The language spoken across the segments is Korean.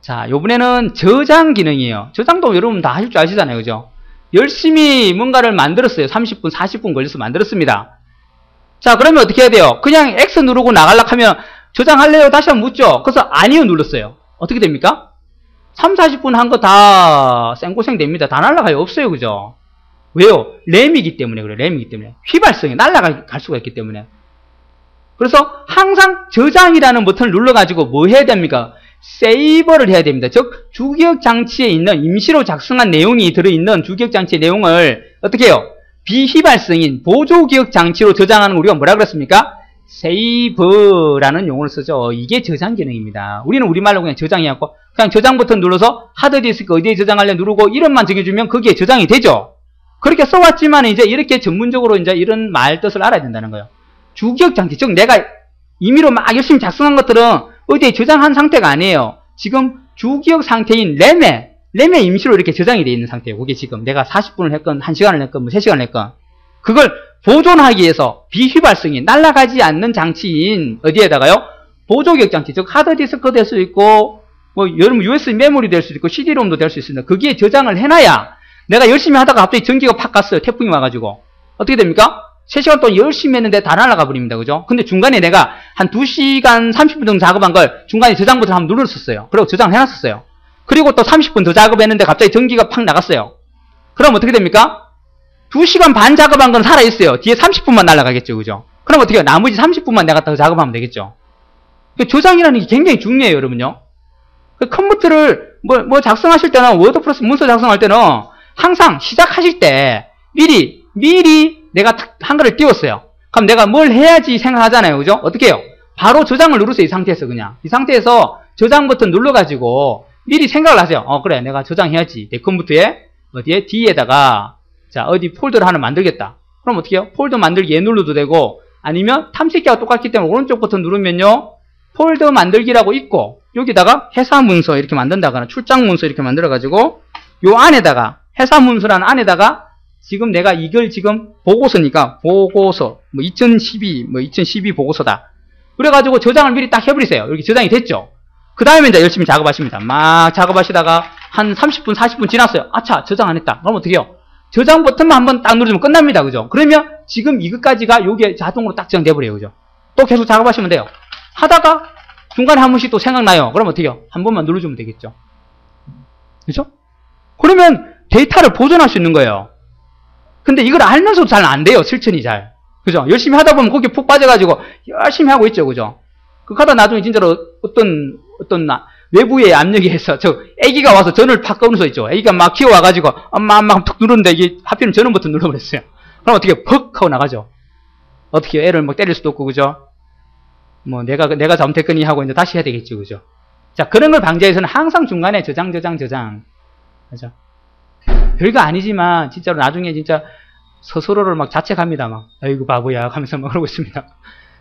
자, 요번에는 저장 기능이에요. 저장도 여러분 다 하실 줄 아시잖아요. 그죠? 열심히 뭔가를 만들었어요. 30분, 40분 걸려서 만들었습니다. 자, 그러면 어떻게 해야 돼요? 그냥 X 누르고 나가려고 하면 저장할래요? 다시 한번 묻죠? 그래서 아니요 눌렀어요. 어떻게 됩니까? 3, 40분 한 거 다 생고생 됩니다. 다 날아가요. 없어요. 그죠? 왜요? 램이기 때문에 그래요. 램이기 때문에. 휘발성이 날아갈 수가 있기 때문에. 그래서 항상 저장이라는 버튼을 눌러가지고 뭐 해야 됩니까? 세이버를 해야 됩니다. 즉 주기억장치에 있는 임시로 작성한 내용이 들어있는 주기억장치의 내용을 어떻게 해요? 비휘발성인 보조기억장치로 저장하는 거 우리가 뭐라 그랬습니까? 세이브라는 용어를 쓰죠. 이게 저장 기능입니다. 우리는 우리말로 그냥 저장해갖고 그냥 저장 버튼 눌러서 하드디스크 어디에 저장할래 누르고 이름만 정해주면 그게 저장이 되죠. 그렇게 써왔지만 이제 이렇게 전문적으로 이제 이런 말 뜻을 알아야 된다는 거예요. 주기억장치, 즉 내가 임의로 막 열심히 작성한 것들은 어디에 저장한 상태가 아니에요. 지금 주기억 상태인 램에 임시로 이렇게 저장이 되어 있는 상태예요. 그게 지금 내가 40분을 했건 1시간을 했건 뭐 3시간을 했건 그걸 보존하기 위해서 비휘발성이 날아가지 않는 장치인 어디에다가요? 보조기억장치, 즉 하드디스크 될 수 있고 뭐 여러분 USB 메모리 될 수 있고 CD롬도 될 수 있습니다. 거기에 저장을 해놔야 내가 열심히 하다가 갑자기 전기가 팍 갔어요. 태풍이 와가지고 어떻게 됩니까? 3시간 동안 열심히 했는데 다 날아가 버립니다. 그죠? 근데 중간에 내가 한 2시간 30분 정도 작업한 걸 중간에 저장 버튼 한번 눌렀었어요. 그리고 저장을 해놨었어요. 그리고 또 30분 더 작업했는데 갑자기 전기가 팍 나갔어요. 그럼 어떻게 됩니까? 2시간 반 작업한 건 살아있어요. 뒤에 30분만 날아가겠죠. 그죠? 그럼 어떻게 해요? 나머지 30분만 내가 더 작업하면 되겠죠. 저장이라는 게 굉장히 중요해요. 여러분요. 컴퓨터를 뭐 작성하실 때는 워드 플러스 문서 작성할 때는 항상 시작하실 때 미리 내가 한글을 띄웠어요. 그럼 내가 뭘 해야지 생각하잖아요. 그죠? 어떻게 해요? 바로 저장을 누르세요. 이 상태에서 그냥. 이 상태에서 저장 버튼 눌러가지고 미리 생각을 하세요. 그래. 내가 저장해야지. 내 컴퓨터에 어디에? D에다가 자, 어디 폴더를 하나 만들겠다. 그럼 어떻게 해요? 폴더 만들기 얘 눌러도 되고 아니면 탐색기와 똑같기 때문에 오른쪽 버튼 누르면요. 폴더 만들기라고 있고 여기다가 회사 문서 이렇게 만든다거나 출장 문서 이렇게 만들어가지고 요 안에다가 회사 문서라는 안에다가 지금 내가 이걸 지금 보고서니까 보고서 뭐 2012 보고서다. 그래가지고 저장을 미리 딱 해버리세요. 이렇게 저장이 됐죠. 그 다음에 이제 열심히 작업하십니다. 막 작업하시다가 한 30분 40분 지났어요. 아차 저장 안 했다. 그럼 어떻게 해요? 저장 버튼만 한번 딱 누르면 끝납니다. 그죠? 그러면 지금 이것까지가 요게 자동으로 딱 저장돼 버려요. 그죠? 또 계속 작업하시면 돼요. 하다가 중간에 한 번씩 또 생각나요. 그럼 어떻게 해요? 한 번만 눌러주면 되겠죠. 그죠? 그러면 데이터를 보존할 수 있는 거예요. 근데 이걸 알면서도 잘 안 돼요. 실천이 잘. 그죠? 열심히 하다 보면 거기에 푹 빠져가지고 열심히 하고 있죠. 그죠? 그 하다 나중에 진짜로 어떤 외부의 압력에 의해서 애기가 와서 전을 팍 꺼면서 있죠. 애기가 막 키워와가지고 엄마 툭 누르는데 이게 하필이면 전원 버튼 눌러버렸어요. 그럼 어떻게 퍽 하고 나가죠. 어떻게 애를 막 때릴 수도 없고 그죠? 뭐 내가 잘못했거니 하고 이제 다시 해야 되겠죠. 그죠? 자, 그런 걸 방지하기 위해서는 항상 중간에 저장. 그죠? 별거 아니지만 진짜로 나중에 진짜 스스로를 막 자책합니다. 막 아이고 바보야 하면서 막 그러고 있습니다.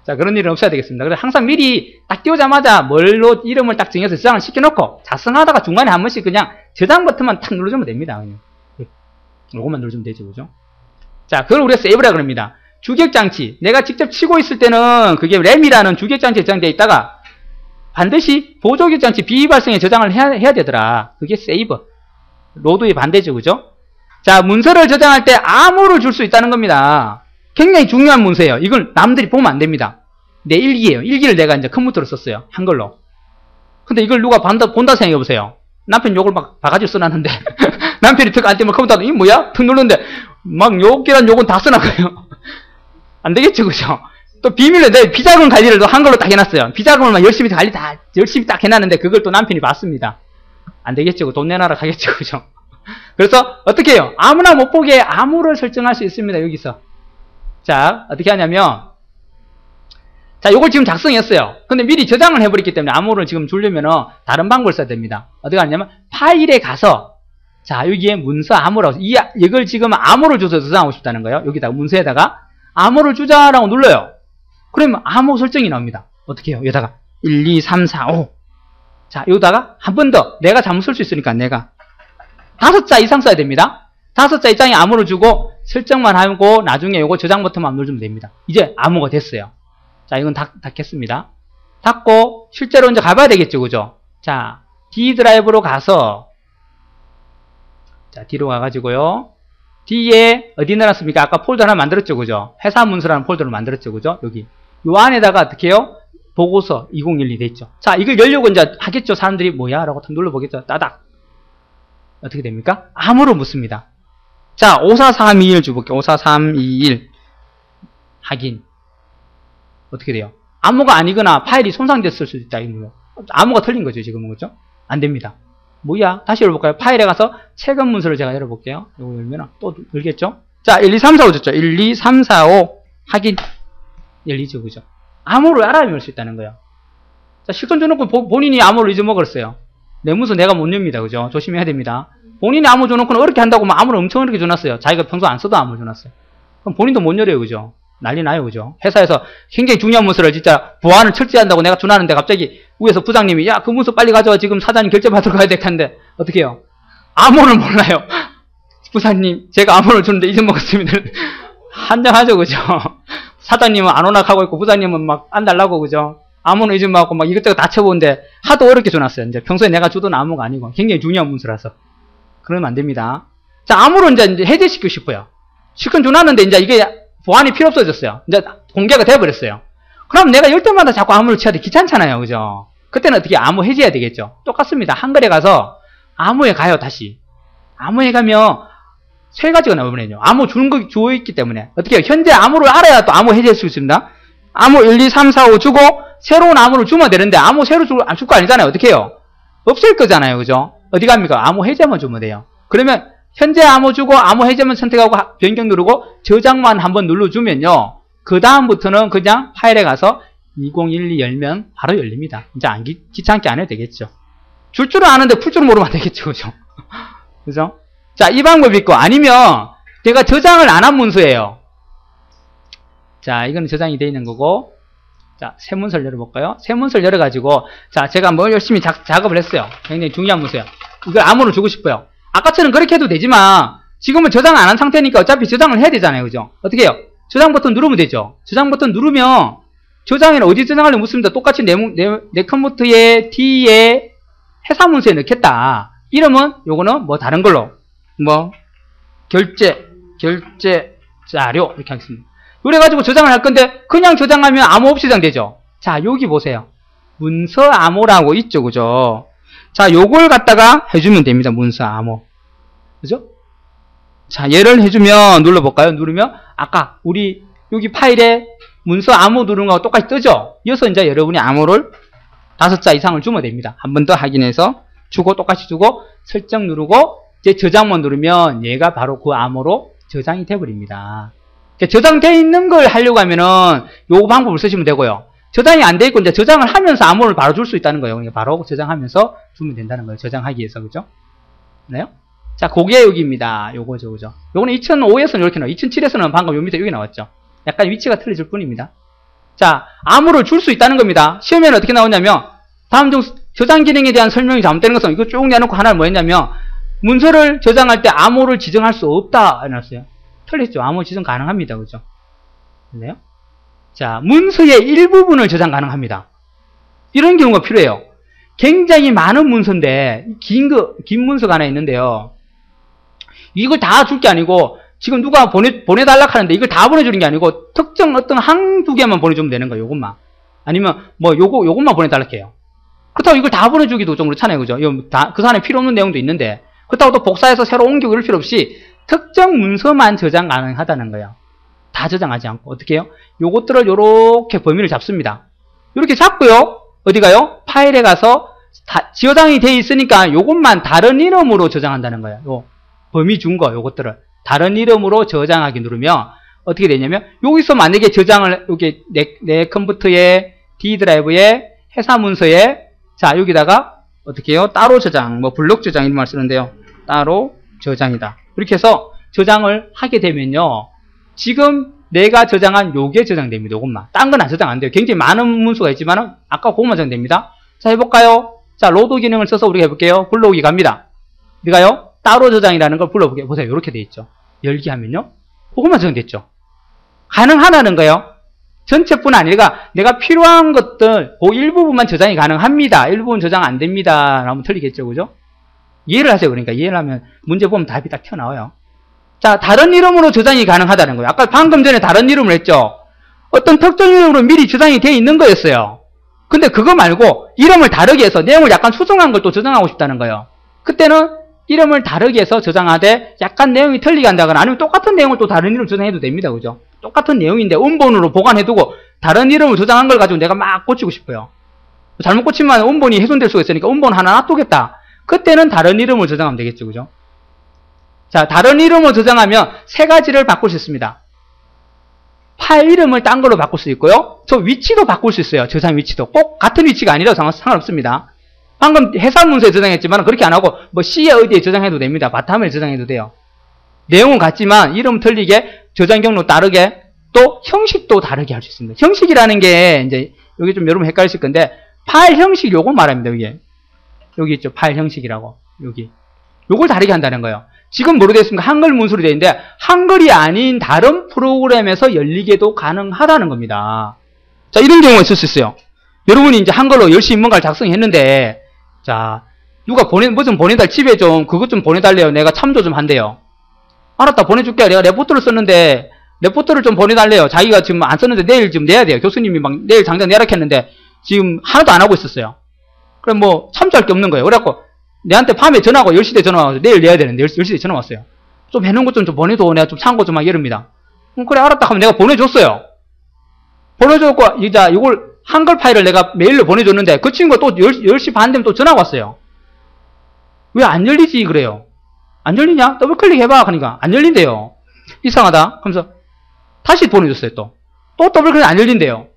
자, 그런 일은 없어야 되겠습니다. 그래서 항상 미리 딱 띄우자마자 뭘로 이름을 딱 정해서 저장을 시켜놓고 작성하다가 중간에 한 번씩 그냥 저장 버튼만 탁 눌러주면 됩니다. 그냥. 요것만 눌러주면 되죠. 그죠? 자, 그걸 우리가 세이브라 그럽니다. 주기억장치. 내가 직접 치고 있을 때는 그게 램이라는 주기억장치에 저장되어 있다가 반드시 보조기억장치 비발성에 저장을 해야 되더라. 그게 세이브. 로드의 반대죠. 그죠? 자, 문서를 저장할 때 암호를 줄 수 있다는 겁니다. 굉장히 중요한 문서예요. 이걸 남들이 보면 안 됩니다. 내 일기예요. 일기를 내가 이제 컴퓨터로 썼어요. 한글로. 근데 이걸 누가 본다 생각해보세요. 남편 욕을 막 바가지 써놨는데 남편이 턱 안 떼면 컴퓨터로 이게 뭐야? 턱 누르는데 막 욕이란 욕은 다 써놨어요. 안 되겠죠. 그죠? 또 비밀로 내 비자금 관리를 또 한글로 딱 해놨어요. 비자금을 막 열심히 딱 해놨는데 그걸 또 남편이 봤습니다. 안 되겠죠. 돈 내놔라 가겠죠. 그죠? 그래서 어떻게 해요? 아무나 못 보게 암호를 설정할 수 있습니다. 여기서. 자, 어떻게 하냐면 자, 요걸 지금 작성했어요. 근데 미리 저장을 해버렸기 때문에 암호를 지금 주려면은 다른 방법을 써야 됩니다. 어떻게 하냐면 파일에 가서 자, 여기에 문서 암호라고 이걸 지금 암호를 줘서 저장하고 싶다는 거예요. 여기다가 문서에다가 암호를 주자라고 눌러요. 그러면 암호 설정이 나옵니다. 어떻게 해요? 여기다가 1, 2, 3, 4, 5 자, 여기다가 한 번 더 내가 잘못 쓸 수 있으니까 내가 5자 이상 써야 됩니다. 5자 이상의 암호를 주고 설정만 하고 나중에 요거 저장 버튼만 누르면 됩니다. 이제 암호가 됐어요. 자, 이건 닫겠습니다. 닫고 실제로 이제 가봐야 되겠죠. 그죠? 자, D 드라이브로 가서, 자, D로 가가지고요. D에 어디 넣어놨습니까? 아까 폴더 하나 만들었죠, 그죠? 회사 문서라는 폴더를 만들었죠, 그죠? 여기. 요 안에다가 어떻게 해요? 보고서 2012 돼 있죠. 자, 이걸 열려고 이제 하겠죠. 사람들이 뭐야? 라고 눌러보겠죠. 따닥. 어떻게 됩니까? 암호로 묻습니다. 자, 54321 줘볼게요. 54321. 확인. 어떻게 돼요? 암호가 아니거나 파일이 손상됐을 수도 있다. 이거요. 암호가 틀린 거죠, 지금은. 그죠? 안 됩니다. 뭐야? 다시 열어볼까요? 파일에 가서 최근 문서를 제가 열어볼게요. 이거 열면 또 열겠죠? 자, 1, 2, 3, 4, 5 줬죠? 1, 2, 3, 4, 5. 확인. 열리죠, 그죠? 암호를 알아야 열 수 있다는 거예요. 자, 실컷 줘놓고 본인이 암호를 잊어먹었어요. 내 문서 내가 못 엽니다, 그죠? 조심해야 됩니다. 본인이 암호 줘놓고는 어렵게 한다고 막 암호를 엄청 어렵게 줘놨어요. 자기가 평소 안 써도 암호 줘놨어요. 그럼 본인도 못 열어요, 그죠? 난리 나요, 그죠? 회사에서 굉장히 중요한 문서를 진짜 보안을 철저히 한다고 내가 줘놨는데 갑자기 위에서 부장님이 야, 그 문서 빨리 가져와. 지금 사장님 결제 받으러 가야 될 텐데. 어떻게 해요? 암호를 몰라요. 부장님, 제가 암호를 줬는데 잊어먹었습니다. 한장하죠, 그죠? 사장님은 안 오락하고 있고 부장님은 막 안 달라고, 그죠? 암호는 잊어먹고 막 이것저것 다 쳐보는데 하도 어렵게 줘놨어요. 이제 평소에 내가 주던 암호가 아니고 굉장히 중요한 문서라서. 그러면 안 됩니다. 자, 암호를 이제 해제시키고 싶어요. 실컷 줘놨는데 이제 이게 보안이 필요 없어졌어요. 이제 공개가 돼버렸어요. 그럼 내가 열 때마다 자꾸 암호를 쳐야 돼. 귀찮잖아요, 그죠? 그때는 어떻게 암호 해제해야 되겠죠? 똑같습니다. 한글에 가서 암호에 가요, 다시. 암호에 가면 세 가지가 나오거든요. 암호 주는 거 주어 있기 때문에. 어떻게 해요? 현재 암호를 알아야 또 암호 해제할 수 있습니다. 암호 1, 2, 3, 4, 5 주고 새로운 암호를 주면 되는데 암호 새로 줄 거 아니잖아요. 어떻게 해요? 없을 거잖아요, 그죠? 어디 갑니까? 암호 해제만 주면 돼요. 그러면 현재 암호 주고 암호 해제만 선택하고 변경 누르고 저장만 한번 눌러주면요. 그 다음부터는 그냥 파일에 가서 2012 열면 바로 열립니다. 이제 안 귀찮게 안 해도 되겠죠. 줄 줄은 아는데 풀 줄은 모르면 안 되겠죠, 그죠? 그죠? 자, 이 방법이 있고, 아니면 내가 저장을 안 한 문서예요. 자, 이건 저장이 되어 있는 거고, 자, 새 문서를 열어볼까요? 새 문서를 열어가지고, 자, 제가 뭐 열심히 작업을 했어요. 굉장히 중요한 문서예요. 이걸 암호를 주고 싶어요. 아까처럼 그렇게 해도 되지만, 지금은 저장 안 한 상태니까 어차피 저장을 해야 되잖아요, 그죠? 어떻게 해요? 저장 버튼 누르면 되죠. 저장 버튼 누르면, 저장에는 어디 저장하려면 묻습니다. 똑같이 내 컴퓨터에 D에 회사 문서에 넣겠다. 이러면 요거는 뭐 다른 걸로 뭐 결제 자료 이렇게 하겠습니다. 그래가지고 저장을 할 건데 그냥 저장하면 암호 없이 저장되죠. 자, 여기 보세요. 문서 암호라고 있죠, 그죠? 자, 요걸 갖다가 해주면 됩니다. 문서 암호, 그죠? 자, 얘를 해주면 눌러볼까요? 누르면 아까 우리 여기 파일에 문서 암호 누르는 거하고 똑같이 뜨죠? 이어서 이제 여러분이 암호를 5자 이상을 주면 됩니다. 한 번 더 확인해서 주고 똑같이 주고 설정 누르고 이제 저장만 누르면 얘가 바로 그 암호로 저장이 돼버립니다. 저장되어 있는 걸 하려고 하면은 요 방법을 쓰시면 되고요. 저장이 안 돼 있고 이제 저장을 하면서 암호를 바로 줄 수 있다는 거예요. 그러니까 바로 저장하면서 주면 된다는 거예요. 저장하기 위해서, 그죠? 네? 자, 그게 여기입니다. 요거죠, 그죠? 요거는 2005에서는 이렇게 나와요. 2007에서는 방금 요 밑에 여기 나왔죠. 약간 위치가 틀려질 뿐입니다. 자, 암호를 줄 수 있다는 겁니다. 시험에는 어떻게 나오냐면 다음 중 저장 기능에 대한 설명이 잘못되는 것은 이거 쭉 내놓고 하나를 뭐 했냐면 문서를 저장할 때 암호를 지정할 수 없다 해놨어요. 틀렸죠. 암호 지정 가능합니다. 그죠? 그래요? 자, 문서의 일부분을 저장 가능합니다. 이런 경우가 필요해요. 굉장히 많은 문서인데 긴 문서가 하나 있는데요. 이걸 다 줄 게 아니고 지금 누가 보내달라 하는데 이걸 다 보내주는 게 아니고 특정 어떤 한두 개만 보내주면 되는 거예요. 요것만. 아니면 뭐 요것만 보내달라 해요. 그렇다고 이걸 다 보내주기도 좀 그렇잖아요. 그죠? 그 사안에 필요 없는 내용도 있는데 그렇다고 또 복사해서 새로 옮기고 이럴 필요 없이 특정 문서만 저장 가능하다는 거예요. 다 저장하지 않고 어떻게 해요? 요것들을 요렇게 범위를 잡습니다. 이렇게 잡고요. 어디 가요? 파일에 가서 저장이 돼 있으니까 요것만 다른 이름으로 저장한다는 거예요. 요 범위 준 거 요것들을 다른 이름으로 저장하기 누르면 어떻게 되냐면 여기서 만약에 저장을 여기 내 컴퓨터에 D 드라이브에 회사 문서에 자 여기다가 어떻게 해요? 따로 저장 뭐 블록 저장 이런 말 쓰는데요. 따로 저장이다. 이렇게 해서 저장을 하게 되면요. 지금 내가 저장한 요게 저장됩니다. 요것만. 딴 건 안 저장 안 돼요. 굉장히 많은 문서가 있지만 아까 그것만 저장됩니다. 자 해볼까요? 자 로드 기능을 써서 우리가 해볼게요. 불러오기 갑니다. 우리가요? 따로 저장이라는 걸 불러보게 보세요. 이렇게 돼 있죠. 열기 하면요. 그것만 저장됐죠. 가능하다는 거예요. 전체뿐 아니라 내가 필요한 것들 그 일부분만 저장이 가능합니다. 일부분 저장 안 됩니다. 라면 틀리겠죠. 그죠? 이해를 하세요. 그러니까 이해를 하면 문제 보면 답이 딱 튀어나와요. 자, 다른 이름으로 저장이 가능하다는 거예요. 아까 방금 전에 다른 이름을 했죠. 어떤 특정 이름으로 미리 저장이 되어 있는 거였어요. 근데 그거 말고 이름을 다르게 해서 내용을 약간 수정한 걸 또 저장하고 싶다는 거예요. 그때는 이름을 다르게 해서 저장하되 약간 내용이 틀리게 한다거나 아니면 똑같은 내용을 또 다른 이름 저장해도 됩니다. 그죠? 똑같은 내용인데 음본으로 보관해두고 다른 이름을 저장한 걸 가지고 내가 막 고치고 싶어요. 잘못 고치면 음본이 훼손될 수가 있으니까 음본 하나 놔두겠다. 그때는 다른 이름을 저장하면 되겠죠. 그죠? 자, 다른 이름을 저장하면 세 가지를 바꿀 수 있습니다. 파일 이름을 딴 걸로 바꿀 수 있고요. 저 위치도 바꿀 수 있어요. 저장 위치도. 꼭 같은 위치가 아니라도 상관없습니다. 방금 해상 문서에 저장했지만 그렇게 안 하고 뭐 C에 어디에 저장해도 됩니다. 바탕에 저장해도 돼요. 내용은 같지만 이름 틀리게 저장 경로 다르게 또 형식도 다르게 할 수 있습니다. 형식이라는 게 이제 여기 좀 여러분 헷갈리실 건데 파일 형식 요거 말합니다. 여기 있죠. 파일 형식이라고. 여기. 요걸 다르게 한다는 거예요. 지금 뭐로 되어 있습니까? 한글 문서로 되어 있는데 한글이 아닌 다른 프로그램에서 열리게도 가능하다는 겁니다. 자, 이런 경우가 있을 수 있어요. 여러분이 이제 한글로 열심히 뭔가를 작성했는데 자, 누가 뭐 좀 보내달, 집에 좀 그것 좀 보내달래요. 내가 참조 좀 한대요. 알았다, 보내줄게. 내가 레포트를 썼는데 레포트를 좀 보내달래요. 자기가 지금 안 썼는데 내일 좀 내야 돼요. 교수님이 막 내일 당장 내라 했는데 지금 하나도 안 하고 있었어요. 그럼 뭐 참조할 게 없는 거예요. 그래갖고 내한테 밤에 전화하고 10시대 전화 와서 내일 내야 되는데 10시대 전화 왔어요. 좀 해놓은 것 좀 보내줘. 내가 좀 참고 좀 막 이럽니다. 그래, 알았다 하면 내가 보내줬어요. 보내줬고 이제 이걸 한글 파일을 내가 메일로 보내줬는데 그 친구가 또 10시 반 되면 또 전화가 왔어요. 왜 안 열리지? 그래요. 안 열리냐? 더블 클릭해봐. 그러니까 안 열린대요. 이상하다. 하면서 다시 보내줬어요. 또 더블 클릭 안 열린대요.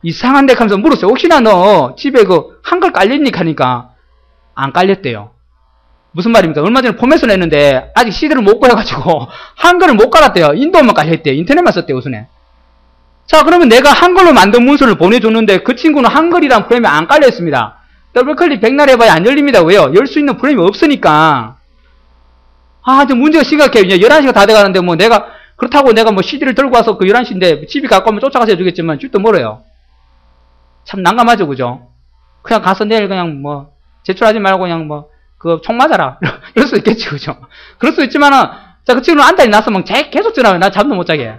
이상한데 하면서 물었어요. 혹시나 너 집에 그 한글 깔렸니까 하니까 안 깔렸대요. 무슨 말입니까? 얼마 전에 포맷을 냈는데 아직 CD를 못 구해가지고 한글을 못 깔았대요. 인도어만 깔렸대요. 인터넷만 썼대요. 우선에. 자, 그러면 내가 한글로 만든 문서를 보내줬는데 그 친구는 한글이란 프레임이 안 깔려있습니다. 더블클릭 백날 해봐야 안 열립니다. 왜요? 열 수 있는 프레임이 없으니까. 아, 좀 문제가 심각해요. 이제 11시가 다 돼가는데 뭐 내가 그렇다고 내가 뭐 CD를 들고 와서 그 11시인데 집이 가까우면 쫓아가서 해주겠지만 줄도 멀어요. 참 난감하죠. 그죠? 그냥 가서 내일 그냥 뭐 제출하지 말고 그냥 뭐 그 총 맞아라. 이럴 수 있겠지. 그죠? 그럴 수 있지만은 자, 그 친구는 안달이 나서 막 계속 전화해요. 나 잠도 못 자게.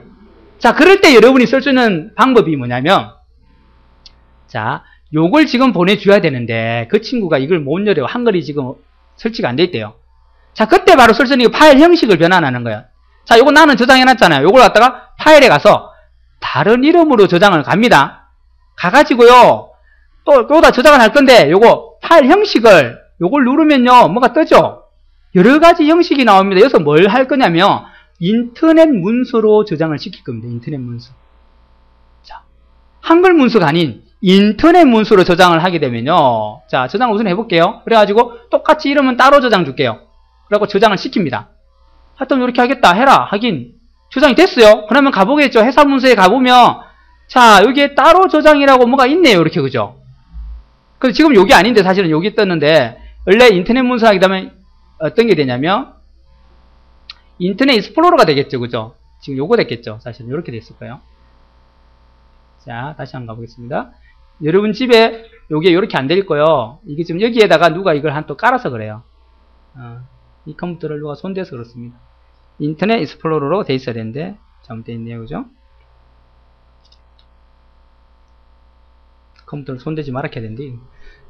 자, 그럴 때 여러분이 쓸 수 있는 방법이 뭐냐면 자, 요걸 지금 보내줘야 되는데 그 친구가 이걸 못 열어요. 한글이 지금 설치가 안 돼 있대요. 자, 그때 바로 쓸 수 있는 게 파일 형식을 변환하는 거예요. 자, 요거 나는 저장해놨잖아요. 요걸 갖다가 파일에 가서 다른 이름으로 저장을 갑니다. 가가지고요. 또 여기다 저장을 할 건데 요거 파일 형식을 요걸 누르면요. 뭐가 뜨죠? 여러 가지 형식이 나옵니다. 여기서 뭘 할 거냐면 인터넷 문서로 저장을 시킬 겁니다. 인터넷 문서. 자, 한글 문서가 아닌 인터넷 문서로 저장을 하게 되면요. 자, 저장을 우선 해볼게요. 그래가지고 똑같이 이름은 따로 저장 줄게요. 그래갖고 저장을 시킵니다. 하여튼 이렇게 하겠다. 해라. 하긴 저장이 됐어요. 그러면 가보겠죠. 회사 문서에 가보면 자, 여기에 따로 저장이라고 뭐가 있네요. 이렇게. 그죠? 근데 지금 여기 아닌데 사실은 여기 떴는데 원래 인터넷 문서 하게 되면 어떤 게 되냐면 인터넷 익스플로러가 되겠죠. 그죠? 지금 요거 됐겠죠. 사실은 이렇게 됐을 거예요. 자, 다시 한번 가보겠습니다. 여러분 집에 요게 이렇게 안 될 거예요. 이게 지금 여기에다가 누가 이걸 한 또 깔아서 그래요. 이 컴퓨터를 누가 손대서 그렇습니다. 인터넷 익스플로러로 돼 있어야 되는데 잘못돼 있네요. 그죠? 컴퓨터를 손대지 말아야 되는데.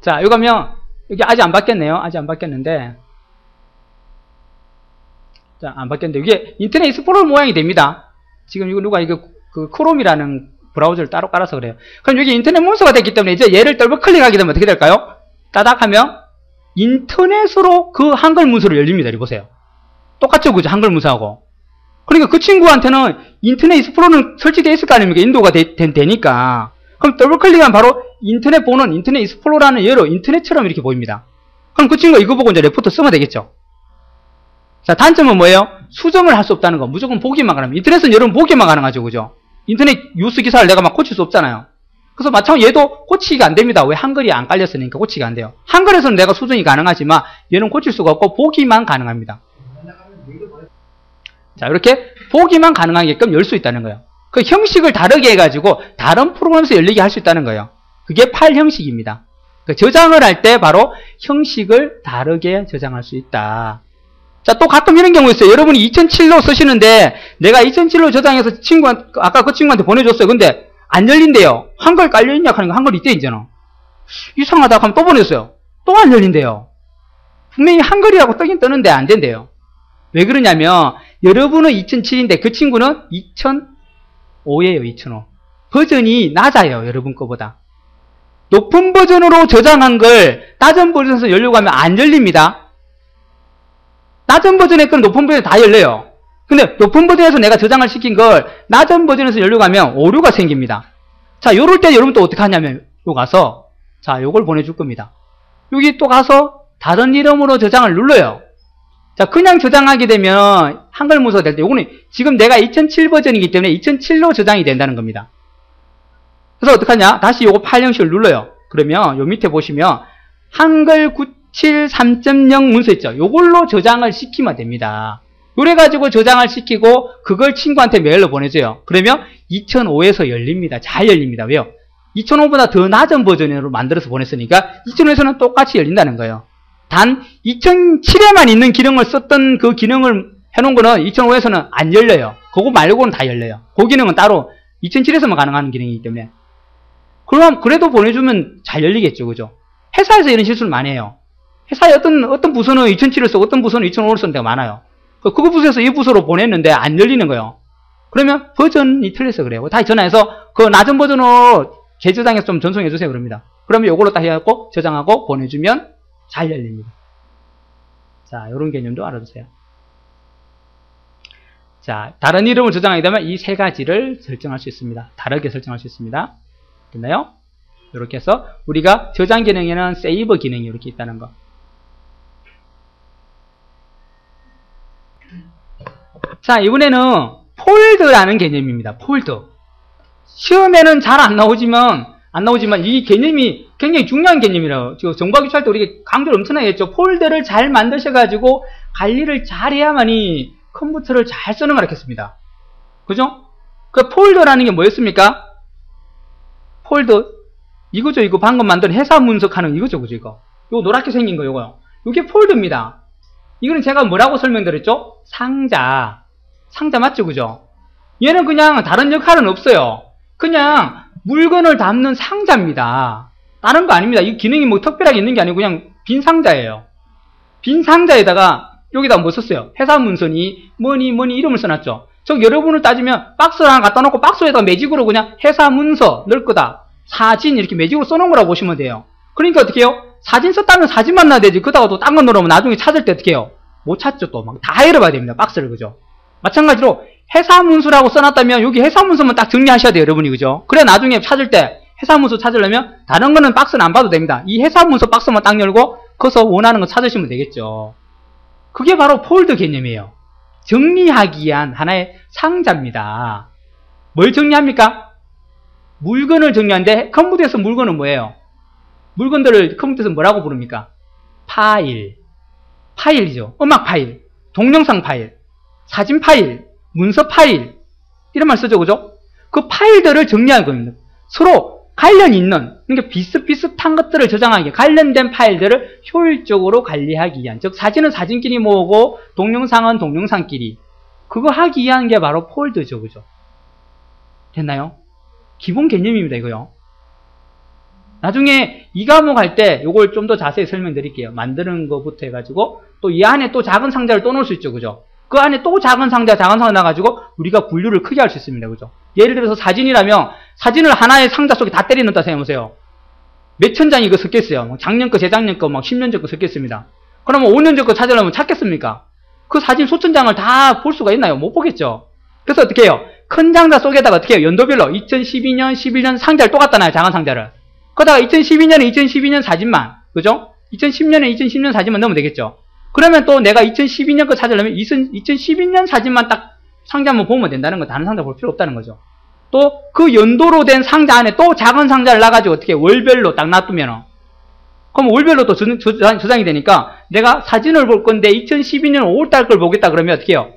자, 이거 가면 여기 아직 안 바뀌었네요. 아직 안 바뀌었는데. 자, 안 바뀌었는데 이게 인터넷 익스플로러 모양이 됩니다. 지금 이거 누가 이거 그 크롬이라는 브라우저를 따로 깔아서 그래요. 그럼 여기 인터넷 문서가 됐기 때문에 이제 얘를 더블 클릭하게 되면 어떻게 될까요? 따닥 하면 인터넷으로 그 한글 문서로 열립니다. 이리 보세요. 똑같죠? 그죠? 한글 문서하고. 그러니까 그 친구한테는 인터넷 익스플로러는 설치되어 있을 거 아닙니까? 인도가 되니까. 그럼 더블 클릭하면 바로 인터넷 보는 인터넷 익스플로러라는 예로 인터넷처럼 이렇게 보입니다. 그럼 그 친구가 이거 보고 이제 레포트 쓰면 되겠죠. 자, 단점은 뭐예요? 수정을 할 수 없다는 거. 무조건 보기만 가능합니다. 인터넷은 여러분 보기만 가능하죠. 그죠? 인터넷 뉴스 기사를 내가 막 고칠 수 없잖아요. 그래서 마찬가지로 얘도 고치기가 안 됩니다. 왜? 한글이 안 깔렸으니까 고치기가 안 돼요. 한글에서는 내가 수정이 가능하지만 얘는 고칠 수가 없고 보기만 가능합니다. 자, 이렇게 보기만 가능하게끔 열 수 있다는 거예요. 그 형식을 다르게 해가지고 다른 프로그램에서 열리게 할 수 있다는 거예요. 그게 파일 형식입니다. 그 저장을 할 때 바로 형식을 다르게 저장할 수 있다. 자, 또 가끔 이런 경우 있어요. 여러분이 2007로 쓰시는데 내가 2007로 저장해서 아까 그 친구한테 보내줬어요. 근데 안 열린대요. 한글 깔려있냐 하는 거 한글 있대, 이제는. 이상하다 하면 또 보냈어요. 또 안 열린대요. 분명히 한글이라고 뜨긴 뜨는데 안 된대요. 왜 그러냐면 여러분은 2007인데 그 친구는 2005예요. 2005. 버전이 낮아요. 여러분 거보다. 높은 버전으로 저장한 걸 낮은 버전에서 열려고 하면 안 열립니다. 낮은 버전의 건 높은 버전에 다 열려요. 근데 높은 버전에서 내가 저장을 시킨 걸 낮은 버전에서 열려고 하면 오류가 생깁니다. 자, 요럴 때 여러분 또 어떻게 하냐면 요 가서 자, 요걸 보내줄 겁니다. 여기 또 가서 다른 이름으로 저장을 눌러요. 자, 그냥 저장하게 되면 한글 문서가 될 때 요거는 지금 내가 2007 버전이기 때문에 2007로 저장이 된다는 겁니다. 그래서 어떻게 하냐? 다시 요거 파일 형식을 눌러요. 그러면 요 밑에 보시면 한글 97 3.0 문서 있죠? 요걸로 저장을 시키면 됩니다. 그래가지고 저장을 시키고 그걸 친구한테 메일로 보내줘요. 그러면 2005에서 열립니다. 잘 열립니다. 왜요? 2005보다 더 낮은 버전으로 만들어서 보냈으니까 2005에서는 똑같이 열린다는 거예요. 단 2007에만 있는 기능을 썼던 그 기능을 해놓은 거는 2005에서는 안 열려요. 그거 말고는 다 열려요. 그 기능은 따로 2007에서만 가능한 기능이기 때문에. 그럼 그래도 보내주면 잘 열리겠죠. 그죠? 회사에서 이런 실수를 많이 해요. 회사에 어떤 부서는 2007을 쓰고 어떤 부서는 2005를 쓰는 데가 많아요. 그 부서에서 이 부서로 보냈는데 안 열리는 거예요. 그러면 버전이 틀려서 그래요. 다시 전화해서 그 낮은 버전으로 재저장해서 좀 전송해 주세요. 그럽니다. 그러면 이걸로 딱 해갖고 저장하고 보내주면 잘 열립니다. 자, 이런 개념도 알아두세요. 자, 다른 이름을 저장하게 되면 이 세 가지를 설정할 수 있습니다. 다르게 설정할 수 있습니다. 됐나요? 이렇게 해서 우리가 저장 기능에는 세이브 기능이 이렇게 있다는 거. 자, 이번에는 폴더라는 개념입니다. 폴더. 시험에는 잘 안 나오지만 이 개념이 굉장히 중요한 개념이라고. 정보화 기초할 때 우리가 강조를 엄청나게 했죠. 폴더를 잘 만드셔가지고 관리를 잘 해야만이 컴퓨터를 잘 쓰는 걸 했겠습니다. 그죠? 그 폴더라는 게 뭐였습니까? 폴더. 이거죠. 이거 방금 만든 회사 문서하는 이거죠. 그죠? 이거 노랗게 생긴 거 요거요. 이게 폴더입니다. 이거는 제가 뭐라고 설명드렸죠? 상자 맞죠? 그죠? 얘는 그냥 다른 역할은 없어요. 그냥 물건을 담는 상자입니다. 다른 거 아닙니다. 이 기능이 뭐 특별하게 있는 게 아니고 그냥 빈 상자예요. 빈 상자에다가 여기다 뭐 썼어요? 회사 문서니 뭐니 이름을 써놨죠. 저 여러분을 따지면 박스를 하나 갖다 놓고 박스에다 매직으로 그냥 회사 문서 넣을 거다. 사진 이렇게 매직으로 써놓은 거라고 보시면 돼요. 그러니까 어떻게 해요? 사진 썼다면 사진만 놔야 되지. 그러다가 또 딴 거 넣으면 나중에 찾을 때 어떻게 해요? 못 찾죠. 또 막 다 열어봐야 됩니다. 박스를. 그죠? 마찬가지로 회사 문서라고 써놨다면 여기 회사 문서만 딱 정리하셔야 돼요. 여러분이. 그죠? 그래 나중에 찾을 때 회사 문서 찾으려면 다른 거는 박스는 안 봐도 됩니다. 이 회사 문서 박스만 딱 열고 거기서 원하는 거 찾으시면 되겠죠. 그게 바로 폴더 개념이에요. 정리하기 위한 하나의 상자입니다. 뭘 정리합니까? 물건을 정리하는데 컴퓨터에서 물건은 뭐예요? 물건들을 컴퓨터에서 뭐라고 부릅니까? 파일이죠. 음악 파일, 동영상 파일, 사진 파일, 문서 파일 이런 말 쓰죠. 그죠? 그 파일들을 정리하는 겁니다. 서로 관련이 있는, 그러니까 비슷비슷한 것들을 저장하기, 관련된 파일들을 효율적으로 관리하기 위한, 즉 사진은 사진끼리 모으고 동영상은 동영상끼리 그거 하기 위한 게 바로 폴더죠. 그죠? 됐나요? 기본 개념입니다. 이거요. 나중에 이 과목 할 때 이걸 좀 더 자세히 설명드릴게요. 만드는 것부터 해가지고 또 이 안에 또 작은 상자를 또 넣을 수 있죠. 그죠? 그 안에 또 작은 상자 놔가지고 우리가 분류를 크게 할 수 있습니다. 그죠? 예를 들어서 사진이라면 사진을 하나의 상자 속에 다 때려 넣었다 생각해보세요. 몇천 장이 이거 섞였어요. 작년 거, 재작년 거, 막 10년 전 거 섞였습니다. 그러면 5년 전 거 찾으려면 찾겠습니까? 그 사진 수천 장을 다 볼 수가 있나요? 못 보겠죠. 그래서 어떻게 해요? 큰 상자 속에다가 어떻게 해요? 연도별로 2012년, 11년 상자를 또 갖다 놔요. 작은 상자를. 그러다가 2012년에 2012년 사진만, 그죠? 2010년에 2010년 사진만 넣으면 되겠죠. 그러면 또 내가 2012년 거 찾으려면 2012년 사진만 딱 상자만 보면 된다는 거. 다른 상자 볼 필요 없다는 거죠. 또 그 연도로 된 상자 안에 또 작은 상자를 놔가지고 어떻게 월별로 딱 놔두면, 그럼 월별로 또 저장이 되니까 내가 사진을 볼 건데 2012년 5월달 걸 보겠다 그러면 어떻게 해요?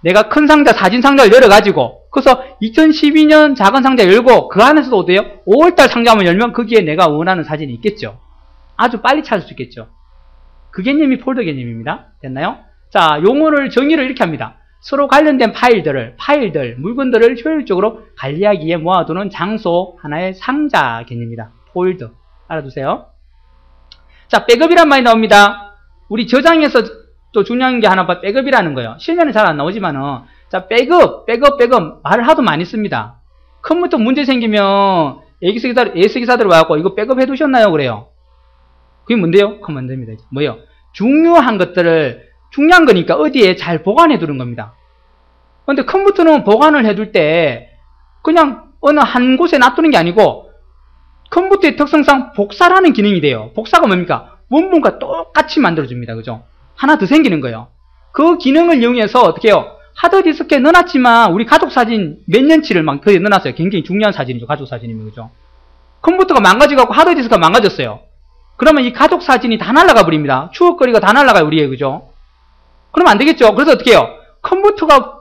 내가 큰 상자, 사진 상자를 열어가지고 그래서 2012년 작은 상자 열고 그 안에서도 어때요? 5월달 상자만 열면 거기에 내가 원하는 사진이 있겠죠. 아주 빨리 찾을 수 있겠죠. 그 개념이 폴더 개념입니다. 됐나요? 자, 용어를 정의를 이렇게 합니다. 서로 관련된 파일들, 물건들을 효율적으로 관리하기에 모아두는 장소, 하나의 상자 개념입니다. 폴더. 알아두세요. 자, 백업이란 말이 나옵니다. 우리 저장에서 또 중요한 게 하나 백업이라는 거예요. 실면은 잘 안 나오지만은, 자, 백업 말을 하도 많이 씁니다. 컴퓨터 문제 생기면 AS 기사들 와갖고 이거 백업 해두셨나요? 그래요. 그게 뭔데요? 그럼 안 됩니다. 뭐요? 중요한 것들을, 중요한 거니까 어디에 잘 보관해 두는 겁니다. 근데 컴퓨터는 보관을 해둘 때 그냥 어느 한 곳에 놔두는 게 아니고 컴퓨터의 특성상 복사라는 기능이 돼요. 복사가 뭡니까? 원본과 똑같이 만들어줍니다. 그죠? 하나 더 생기는 거예요. 그 기능을 이용해서 어떻게 해요? 하드디스크에 넣어놨지만 우리 가족 사진 몇 년치를 막 거기에 넣어놨어요. 굉장히 중요한 사진이죠. 가족 사진이면. 그죠? 컴퓨터가 망가져갖고 하드디스크가 망가졌어요. 그러면 이 가족 사진이 다 날아가 버립니다. 추억거리가 다 날아가요. 우리의. 그죠? 그러면 안 되겠죠. 그래서 어떻게 해요? 컴퓨터가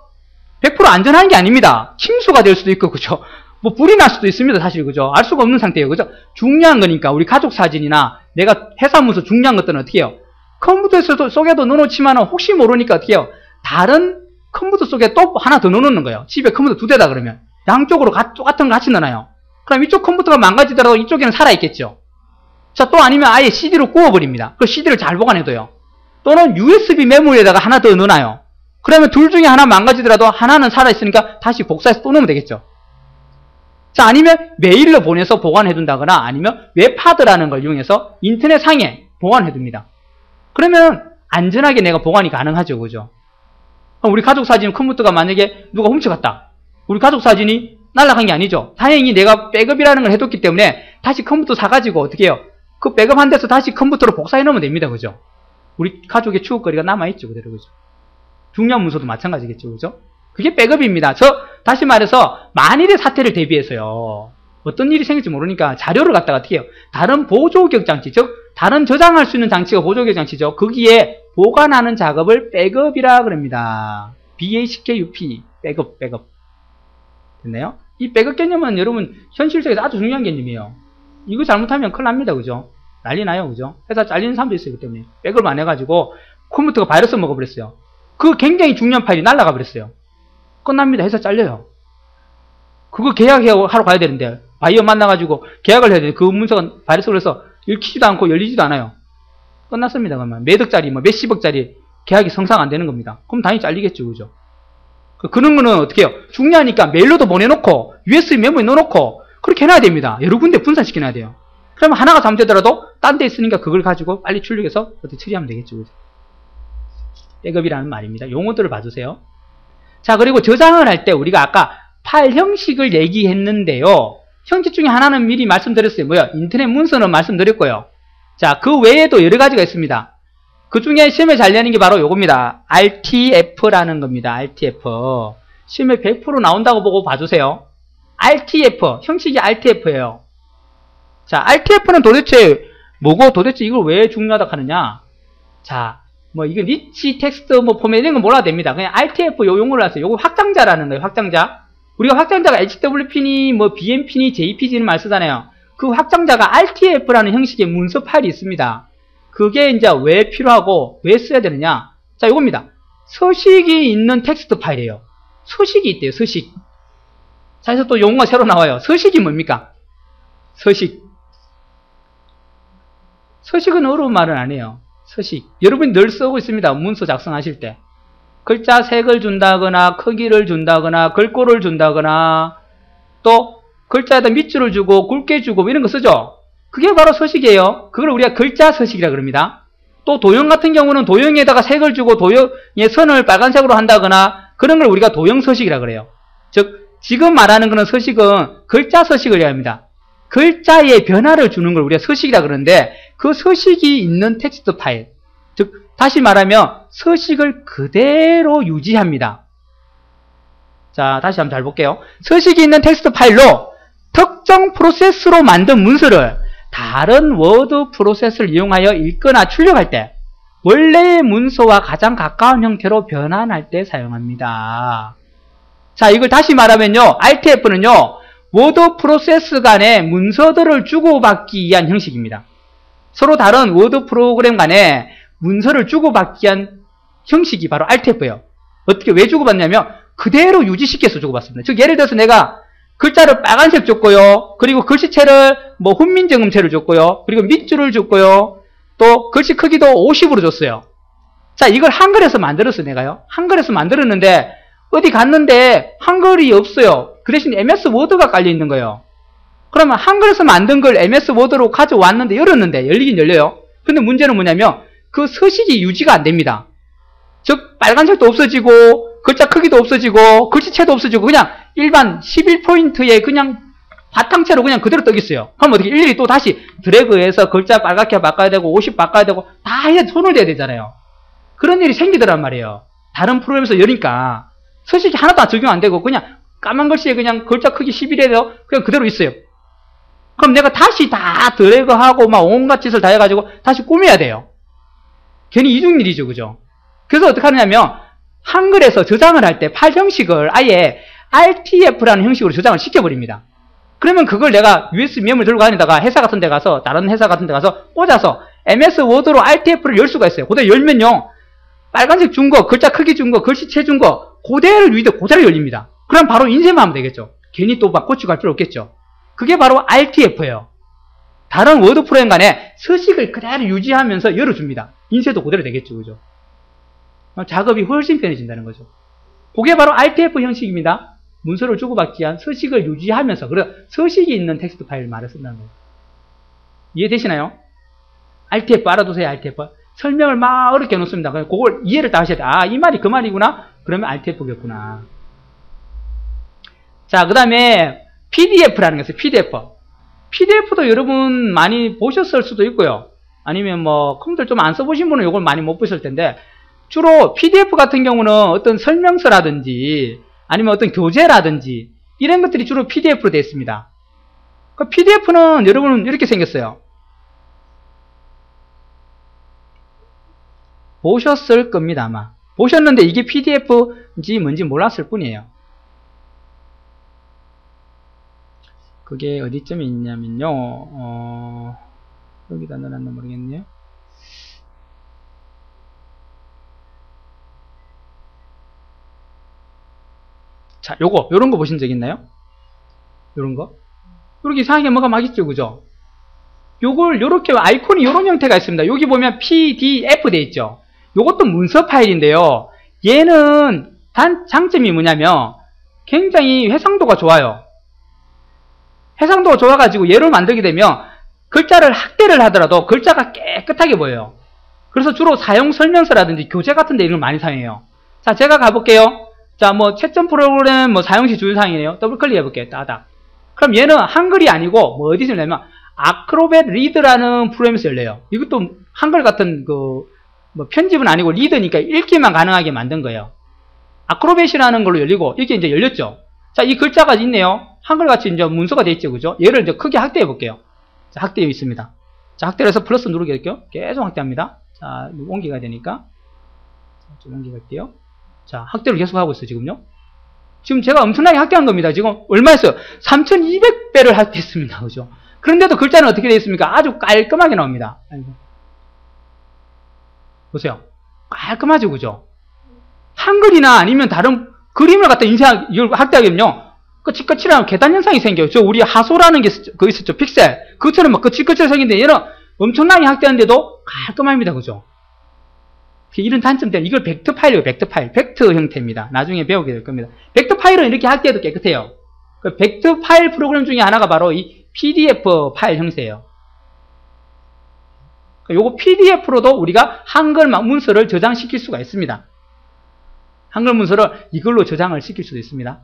100% 안전한 게 아닙니다. 침수가 될 수도 있고, 그죠? 뭐 불이 날 수도 있습니다. 사실. 그죠? 알 수가 없는 상태예요. 그죠? 중요한 거니까 우리 가족 사진이나 내가 회사 문서 중요한 것들은 어떻게 해요? 컴퓨터 속에도 넣어놓지만 혹시 모르니까 어떻게 해요? 다른 컴퓨터 속에 또 하나 더 넣어놓는 거예요. 집에 컴퓨터 2대다 그러면 양쪽으로 똑같은 거 같이 넣어놔요. 그럼 이쪽 컴퓨터가 망가지더라도 이쪽에는 살아있겠죠. 자, 또 아니면 아예 CD로 구워버립니다. 그 CD를 잘 보관해둬요. 또는 USB 메모리에다가 하나 더 넣어놔요. 그러면 둘 중에 하나 망가지더라도 하나는 살아있으니까 다시 복사해서 또 넣으면 되겠죠. 자, 아니면 메일로 보내서 보관해둔다거나 아니면 웹하드라는 걸 이용해서 인터넷 상에 보관해둡니다. 그러면 안전하게 내가 보관이 가능하죠. 그죠? 우리 가족 사진 컴퓨터가 만약에 누가 훔쳐갔다. 우리 가족 사진이 날아간 게 아니죠. 다행히 내가 백업이라는 걸 해뒀기 때문에 다시 컴퓨터 사가지고 어떻게 해요? 그 백업한 데서 다시 컴퓨터로 복사해 놓으면 됩니다. 그죠? 우리 가족의 추억거리가 남아있죠. 그대로. 그죠? 중요한 문서도 마찬가지겠죠. 그죠? 그게 백업입니다. 다시 말해서 만일의 사태를 대비해서요. 어떤 일이 생길지 모르니까 자료를 갖다가 어떻게 해요? 다른 보조기억 장치, 즉 다른 저장할 수 있는 장치가 보조기억 장치죠. 거기에 보관하는 작업을 백업이라 그럽니다. BACKUP, 백업. 됐나요? 이 백업 개념은 여러분 현실 속에서 아주 중요한 개념이에요. 이거 잘못하면 큰일 납니다. 그죠? 난리 나요. 그죠? 회사 잘리는 사람도 있어요. 그 때문에. 백업을 안 해가지고 컴퓨터가 바이러스 먹어버렸어요. 그 굉장히 중요한 파일이 날아가 버렸어요. 끝납니다. 회사 잘려요. 그거 계약하러 가야 되는데 바이어 만나가지고 계약을 해야 되는데 그 문서가 바이러스 걸려서 읽히지도 않고 열리지도 않아요. 끝났습니다. 그러면 몇 억짜리 몇십억짜리 계약이 성사가 안 되는 겁니다. 그럼 당연히 잘리겠죠. 그죠? 그런 거는 어떻게 해요? 중요하니까 메일로도 보내놓고 USB 메모에 넣어놓고 그렇게 해놔야 됩니다. 여러 군데 분산시켜놔야 돼요. 그러면 하나가 잘못되더라도 딴 데 있으니까 그걸 가지고 빨리 출력해서 어떻게 처리하면 되겠죠. 그죠? 백업이라는 말입니다. 용어들을 봐주세요. 자, 그리고 저장을 할 때 우리가 아까 파일 형식을 얘기했는데요. 형식 중에 하나는 미리 말씀드렸어요. 뭐요? 인터넷 문서는 말씀드렸고요. 자, 그 외에도 여러 가지가 있습니다. 그 중에 시험에 잘 내는 게 바로 요겁니다. RTF라는 겁니다. RTF. 시험에 100% 나온다고 보고 봐주세요. RTF. 형식이 RTF예요. 자, RTF는 도대체 뭐고 도대체 이걸 왜 중요하다고 하느냐? 자, 뭐 이거 리치 텍스트 포맷 이런 건 몰라도 됩니다. 그냥 RTF 요 용어를 하세요. 요거 확장자라는 거예요. 확장자. 우리가 확장자가 HWP니 뭐 BMP니 JPG는 말 쓰잖아요. 그 확장자가 RTF라는 형식의 문서 파일이 있습니다. 그게 이제 왜 필요하고 왜 써야 되느냐? 자, 요겁니다. 서식이 있는 텍스트 파일이에요. 서식이 있대요. 서식. 자, 그래서 또 용어가 새로 나와요. 서식이 뭡니까? 서식. 서식은 어려운 말은 아니에요. 서식. 여러분이 늘 쓰고 있습니다. 문서 작성하실 때. 글자 색을 준다거나 크기를 준다거나 글꼴을 준다거나 또 글자에다 밑줄을 주고 굵게 주고 이런 거 쓰죠. 그게 바로 서식이에요. 그걸 우리가 글자 서식이라 그럽니다. 또 도형 같은 경우는 도형에다가 색을 주고 도형의 선을 빨간색으로 한다거나 그런 걸 우리가 도형 서식이라 그래요. 즉 지금 말하는 거는 서식은 글자 서식을 이야기합니다. 글자의 변화를 주는 걸 우리가 서식이라 그러는데 그 서식이 있는 텍스트 파일, 즉 다시 말하면 서식을 그대로 유지합니다. 자, 다시 한번 잘 볼게요. 서식이 있는 텍스트 파일로 특정 프로세스로 만든 문서를 다른 워드 프로세스를 이용하여 읽거나 출력할 때 원래의 문서와 가장 가까운 형태로 변환할 때 사용합니다. 자, 이걸 다시 말하면요. RTF는요. 워드 프로세스 간의 문서들을 주고받기 위한 형식입니다. 서로 다른 워드 프로그램 간에 문서를 주고받기 위한 형식이 바로 RTF예요. 어떻게, 왜 주고받냐면 그대로 유지시켜서 주고받습니다. 즉, 예를 들어서 내가 글자를 빨간색 줬고요. 그리고 글씨체를 뭐 훈민정음체를 줬고요. 그리고 밑줄을 줬고요. 또 글씨 크기도 50으로 줬어요. 자, 이걸 한글에서 만들었어요, 내가요. 한글에서 만들었는데 어디 갔는데 한글이 없어요. 그 대신 MS 워드가 깔려 있는 거예요. 그러면 한글에서 만든 걸 MS 워드로 가져왔는데 열었는데 열리긴 열려요. 근데 문제는 뭐냐면 그 서식이 유지가 안 됩니다. 즉 빨간색도 없어지고 글자 크기도 없어지고 글씨체도 없어지고 그냥 일반 11포인트의 그냥 바탕체로 그냥 그대로 떠 있어요. 그럼 어떻게 일일이 또 다시 드래그해서 글자 빨갛게 바꿔야 되고 50 바꿔야 되고 다 해야 손을 대야 되잖아요. 그런 일이 생기더란 말이에요. 다른 프로그램에서 여니까 서식이 하나도 적용 안 되고 그냥 까만 글씨에 그냥 글자 크기 11에서 그냥 그대로 있어요. 그럼 내가 다시 다 드래그하고 막 온갖 짓을 다 해가지고 다시 꾸며야 돼요. 괜히 이중일이죠, 그죠? 그래서 어떻게 하느냐면 한글에서 저장을 할 때 파일 형식을 아예 RTF라는 형식으로 저장을 시켜버립니다. 그러면 그걸 내가 USB 메모리 들고 다니다가 회사 같은 데 가서 다른 회사 같은 데 가서 꽂아서 MS 워드로 RTF를 열 수가 있어요. 그대로 열면요. 빨간색 준 거, 글자 크기 준 거, 글씨체 준 거 그대로 유지돼 그대로 열립니다. 그럼 바로 인쇄만 하면 되겠죠. 괜히 또 막 고치고 할 필요 없겠죠. 그게 바로 RTF예요. 다른 워드 프로그램 간에 서식을 그대로 유지하면서 열어줍니다. 인쇄도 그대로 되겠죠, 그죠? 작업이 훨씬 편해진다는 거죠. 그게 바로 RTF 형식입니다. 문서를 주고받기 위한 서식을 유지하면서, 그래서 서식이 있는 텍스트 파일을 말을 쓴다는 거예요. 이해되시나요? RTF 알아두세요, RTF. 설명을 막 어렵게 해놓습니다. 그걸 이해를 다 하셔야 돼요. 아, 이 말이 그 말이구나? 그러면 RTF겠구나. 자, 그 다음에 PDF라는 게 있어요, PDF. PDF도 여러분 많이 보셨을 수도 있고요. 아니면 뭐 컴퓨터 좀 안 써보신 분은 이걸 많이 못 보실 텐데, 주로 PDF 같은 경우는 어떤 설명서라든지 아니면 어떤 교재라든지 이런 것들이 주로 PDF로 되어 있습니다. 그 PDF는 여러분은 이렇게 생겼어요. 보셨을 겁니다, 아마. 보셨는데 이게 PDF인지 뭔지 몰랐을 뿐이에요. 그게 어디쯤에 있냐면요. 여기다 넣어놨나 모르겠네요. 자, 요런 거 보신 적 있나요? 요런 거? 요렇게 이상하게 뭐가 막 있죠, 그죠? 요걸, 요렇게 아이콘이 요런 형태가 있습니다. 여기 보면 PDF 돼 있죠? 요것도 문서 파일인데요. 얘는 장점이 뭐냐면 굉장히 해상도가 좋아요. 해상도가 좋아가지고 얘를 만들게 되면 글자를 학대를 하더라도 글자가 깨끗하게 보여요. 그래서 주로 사용 설명서라든지 교재 같은 데 이런 걸 많이 사용해요. 자, 제가 가볼게요. 자, 뭐, 채점 프로그램, 뭐, 사용시 주의사항이네요. 더블 클릭 해볼게요. 따닥. 그럼 얘는 한글이 아니고, 뭐, 어디서 열냐면, 아크로벳 리드라는 프로그램에서 열려요. 이것도 한글 같은 뭐, 편집은 아니고 리드니까 읽기만 가능하게 만든 거예요. 아크로벳이라는 걸로 열리고, 이게 이제 열렸죠. 자, 이 글자가 있네요. 한글같이 이제 문서가 돼 있죠. 그죠? 얘를 이제 크게 확대해 볼게요. 자, 확대해 있습니다. 자, 확대를 해서 플러스 누르게 할게요. 계속 확대합니다. 자, 옮기가 되니까. 좀 옮기갈게요. 자, 확대를 계속 하고 있어요, 지금요. 지금 제가 엄청나게 확대한 겁니다. 지금 얼마 했어요? 3200배를 확대했습니다. 그죠? 그런데도 글자는 어떻게 되어 있습니까? 아주 깔끔하게 나옵니다. 아이고. 보세요. 깔끔하죠, 그죠? 한글이나 아니면 다른 그림을 갖다 이걸 확대하면요. 거칠거칠한 계단 현상이 생겨요. 저 우리 하소라는 게 그거 있었죠. 픽셀. 그것처럼 막 거칠거칠 생긴데 얘는 엄청나게 확대하는데도 깔끔합니다. 그죠? 이런 단점 때문에 이걸 벡터 파일이에요. 벡터 파일. 벡터 형태입니다. 나중에 배우게 될 겁니다. 벡터 파일은 이렇게 확대해도 깨끗해요. 그 벡터 파일 프로그램 중에 하나가 바로 이 PDF 파일 형태예요. 요거 PDF로도 우리가 한글 문서를 저장시킬 수가 있습니다. 한글 문서를 이걸로 저장을 시킬 수도 있습니다.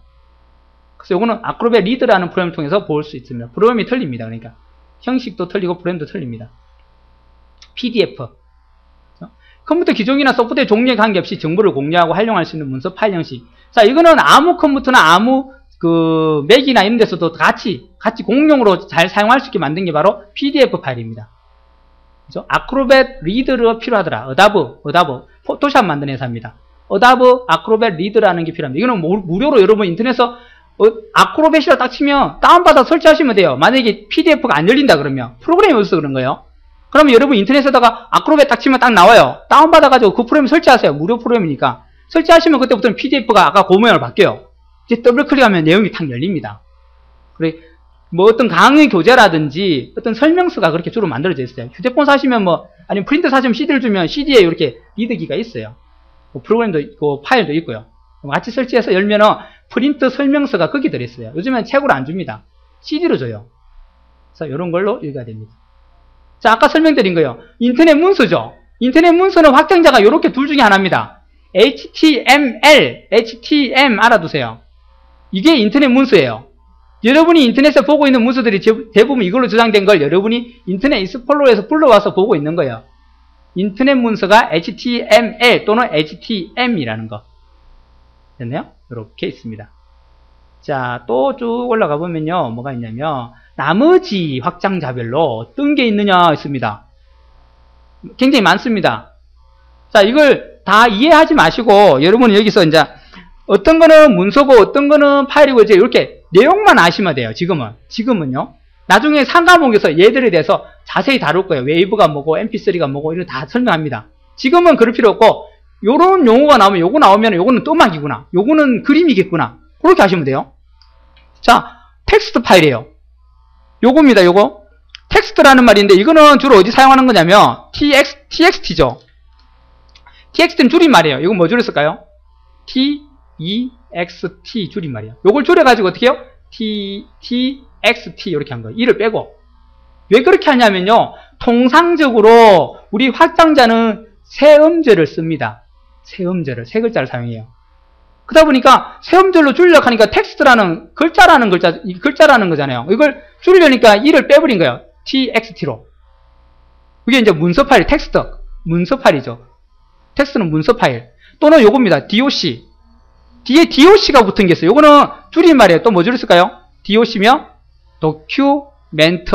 그래서 요거는 아크로벳 리드라는 프로그램을 통해서 볼 수 있습니다. 프로그램이 틀립니다. 그러니까 형식도 틀리고 프로그램도 틀립니다. PDF. 컴퓨터 기종이나 소프트웨어 종류에 관계없이 정보를 공유하고 활용할 수 있는 문서 파일 형식. 자, 이거는 아무 컴퓨터나 아무 맥이나 이런 데서도 같이 공용으로 잘 사용할 수 있게 만든 게 바로 PDF 파일입니다. 그죠? 아크로벳 리드가 필요하더라. 어다브, 포토샵 만든 회사입니다. 어다브 아크로벳 리드라는 게 필요합니다. 이거는 무료로 여러분 인터넷에서 아크로벳이라 딱 치면 다운받아 설치하시면 돼요. 만약에 PDF가 안 열린다 그러면 프로그램이 없어서 그런 거예요. 그러면 여러분 인터넷에다가 아크로벳 딱 치면 딱 나와요. 다운받아가지고 그 프로그램 설치하세요. 무료 프로그램이니까. 설치하시면 그때부터는 PDF가 아까 그 모양으로 바뀌어요. 이제 더블 클릭하면 내용이 탁 열립니다. 그래, 뭐 어떤 강의 교재라든지 어떤 설명서가 그렇게 주로 만들어져 있어요. 휴대폰 사시면 뭐, 아니면 프린터 사시면 CD를 주면 CD에 이렇게 리드기가 있어요. 뭐 프로그램도 있고 파일도 있고요. 같이 설치해서 열면은 프린트 설명서가 거기 들어있어요. 요즘엔 책으로 안 줍니다. CD로 줘요. 그래서 이런 걸로 읽어야 됩니다. 자, 아까 설명드린 거예요. 인터넷 문서죠. 인터넷 문서는 확장자가 이렇게 둘 중에 하나입니다. HTML, HTM 알아두세요. 이게 인터넷 문서예요. 여러분이 인터넷에 보고 있는 문서들이 대부분 이걸로 저장된 걸 여러분이 인터넷 익스플로러에서 불러와서 보고 있는 거예요. 인터넷 문서가 HTML 또는 HTM이라는 거. 됐나요? 이렇게 있습니다. 자, 또 쭉 올라가 보면요. 뭐가 있냐면, 나머지 확장자별로 어떤 게 있느냐 있습니다. 굉장히 많습니다. 자, 이걸 다 이해하지 마시고, 여러분은 여기서 이제, 어떤 거는 문서고, 어떤 거는 파일이고, 이제 이렇게 내용만 아시면 돼요. 지금은요. 나중에 상과목에서 얘들에 대해서 자세히 다룰 거예요. 웨이브가 뭐고, mp3가 뭐고, 이런 다 설명합니다. 지금은 그럴 필요 없고, 요런 용어가 나오면, 요거 나오면, 요거는 또막이구나. 요거는 그림이겠구나. 그렇게 하시면 돼요. 자, 텍스트 파일이에요. 요겁니다, 요거. 텍스트라는 말인데, 이거는 주로 어디 사용하는 거냐면, txt죠. txt는 줄임말이에요. 이건 뭐 줄였을까요? text 줄임말이에요. 요걸 줄여가지고 어떻게 해요? txt 이렇게 한 거예요. 이를 빼고. 왜 그렇게 하냐면요. 통상적으로 우리 확장자는 세 음절을 씁니다. 세 음절을, 세 글자를 사용해요. 그러다 보니까 세 음절로 줄이려고 하니까 텍스트라는 글자라는 거잖아요. 이걸 줄이려니까 이를 빼버린 거예요. txt로. 이게 이제 문서 파일, 텍스트. 문서 파일이죠. 텍스트는 문서 파일. 또는 요겁니다. doc. 뒤에 doc가 붙은 게 있어요. 요거는 줄임말이에요. 또 뭐 줄였을까요? doc면 document.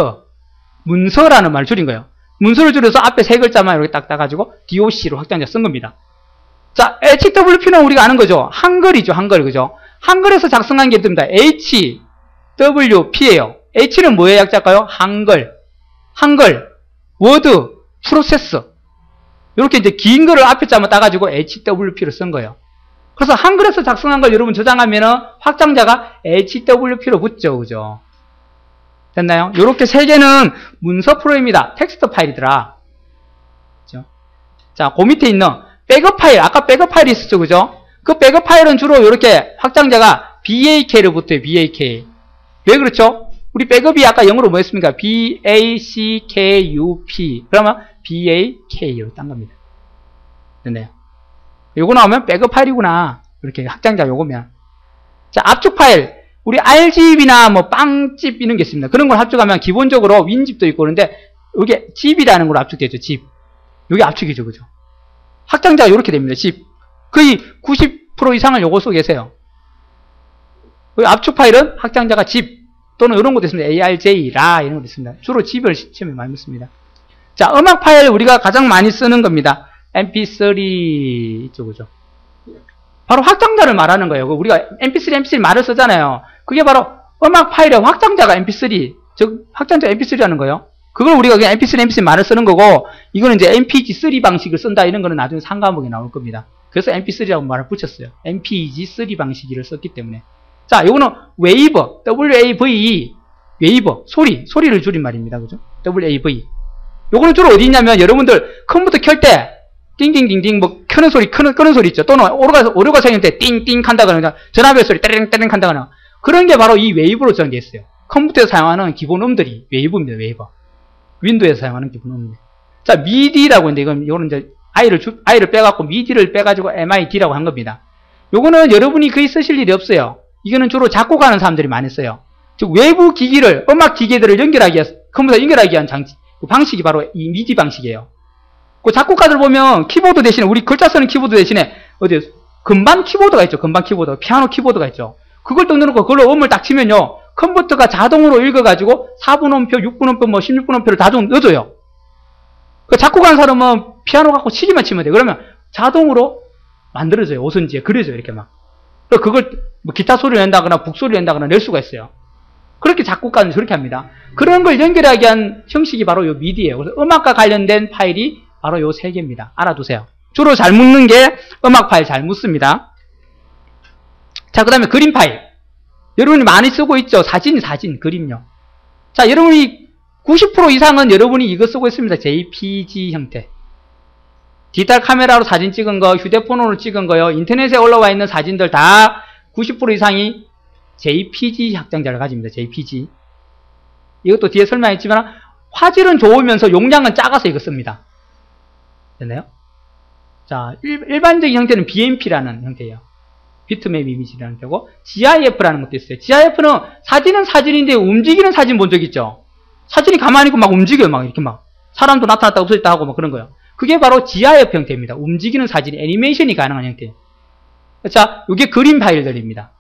문서라는 말을 줄인 거예요. 문서를 줄여서 앞에 세 글자만 이렇게 딱 따가지고 doc로 확장자 쓴 겁니다. 자, HWP는 우리가 아는 거죠. 한글이죠. 한글. 그죠? 한글에서 작성한 게 듭니다. HWP예요. H는 뭐의 약자일까요? 한글. 한글. 워드. 프로세스. 이렇게 이제 긴 거를 앞에 자만 따가지고 HWP를 쓴 거예요. 그래서 한글에서 작성한 걸 여러분 저장하면은 확장자가 HWP로 붙죠. 그죠? 됐나요? 이렇게 세 개는 문서 프로입니다. 텍스트 파일이더라. 그죠? 자, 그 밑에 있는 백업 파일. 아까 백업 파일이 있었죠. 그죠? 그 백업 파일은 주로 이렇게 확장자가 BAK로 붙어요. BAK. 왜 그렇죠? 우리 백업이 아까 영어로 뭐였습니까? BACKUP. 그러면 BAK로 딴 겁니다. 됐네요. 요거 나오면 백업 파일이구나. 이렇게 확장자 요거면. 자, 압축 파일. 우리 R집이나 뭐 빵집 이런 게 있습니다. 그런 걸 압축하면 기본적으로 윈집도 있고 그런데 이게 집이라는 걸로 압축되죠. 집. 요게 압축이죠. 그죠? 확장자가 이렇게 됩니다. 집. 거의 90% 이상을 요거 속에 계세요. 압축 파일은 확장자가 집 또는 이런 것도 있습니다. ARJ, 라 이런 것도 있습니다. 주로 집을 시험에 많이 묻습니다. 자, 음악 파일 우리가 가장 많이 쓰는 겁니다. mp3 있죠. 그죠? 바로 확장자를 말하는 거예요. 우리가 mp3 말을 쓰잖아요. 그게 바로 음악 파일의 확장자가 mp3, 즉 확장자 mp3라는 거예요. 그걸 우리가 그냥 mp3 말을 쓰는 거고, 이거는 이제 mpeg3 방식을 쓴다 이런 거는 나중에 상과목에 나올 겁니다. 그래서 mp3라고 말을 붙였어요. mpeg3 방식을 썼기 때문에. 자, 요거는 웨이버, WAV, 웨이버, 소리를 줄인 말입니다. 그죠? WAV. 요거는 주로 어디 있냐면, 여러분들 컴퓨터 켤 때, 띵띵띵띵, 뭐, 끄는 소리 있죠. 또는 오류가 생길 때, 띵띵 한다거나, 전화벨 소리, 따링따링 한다거나. 그런 게 바로 이 웨이브로 저장되어 있어요. 컴퓨터에서 사용하는 기본 음들이 웨이브입니다, 웨이브. 윈도우에서 사용하는 기본 음들. 자, 미디라고 있는데, 이거는 이제, I를 빼갖고, 미디를 빼가지고 MID라고 한 겁니다. 요거는 여러분이 거의 쓰실 일이 없어요. 이거는 주로 작곡하는 사람들이 많이 써요. 즉, 외부 기기를, 음악 기계들을 연결하기 위해서, 컴퓨터 연결하기 위한 그 방식이 바로 이 미디 방식이에요. 그 작곡가들 보면 키보드 대신에, 우리 글자 쓰는 키보드 대신에, 건반 키보드가 있죠. 건반 키보드. 피아노 키보드가 있죠. 그걸 또 넣어놓고 그걸로 음을 딱 치면요. 컴퓨터가 자동으로 읽어가지고 4분음표, 6분음표, 뭐 16분음표를 다 좀 넣어줘요. 그 작곡하는 사람은 피아노 갖고 치기만 치면 돼요. 그러면 자동으로 만들어져요. 오선지에 그려져요. 이렇게 막. 그걸 뭐 기타 소리 낸다거나 북소리 낸다거나 낼 수가 있어요. 그렇게 작곡가는 저렇게 합니다. 그런 걸 연결하게 한 형식이 바로 요 미디예요. 그래서 음악과 관련된 파일이 바로 요 세 개입니다. 알아두세요. 주로 잘 묻는 게 음악 파일 잘 묻습니다. 자, 그 다음에 그림 파일. 여러분이 많이 쓰고 있죠. 사진, 그림요. 자, 여러분이 90% 이상은 여러분이 이거 쓰고 있습니다. JPG 형태. 디지털 카메라로 사진 찍은 거, 휴대폰으로 찍은 거요. 인터넷에 올라와 있는 사진들 다 90% 이상이 JPG 확장자를 가집니다. JPG. 이것도 뒤에 설명했지만 화질은 좋으면서 용량은 작아서 이거 씁니다. 됐나요? 자, 일반적인 형태는 BMP라는 형태예요. 비트맵 이미지라는 형태고 GIF라는 것도 있어요. GIF는 사진은 사진인데 움직이는 사진 본 적 있죠? 사진이 가만히 있고 막 움직여요. 막 이렇게 막 사람도 나타났다 없어졌다 하고 막 그런 거예요. 그게 바로 GIF 형태입니다. 움직이는 사진, 애니메이션이 가능한 형태. 자, 이게 그림 파일들입니다.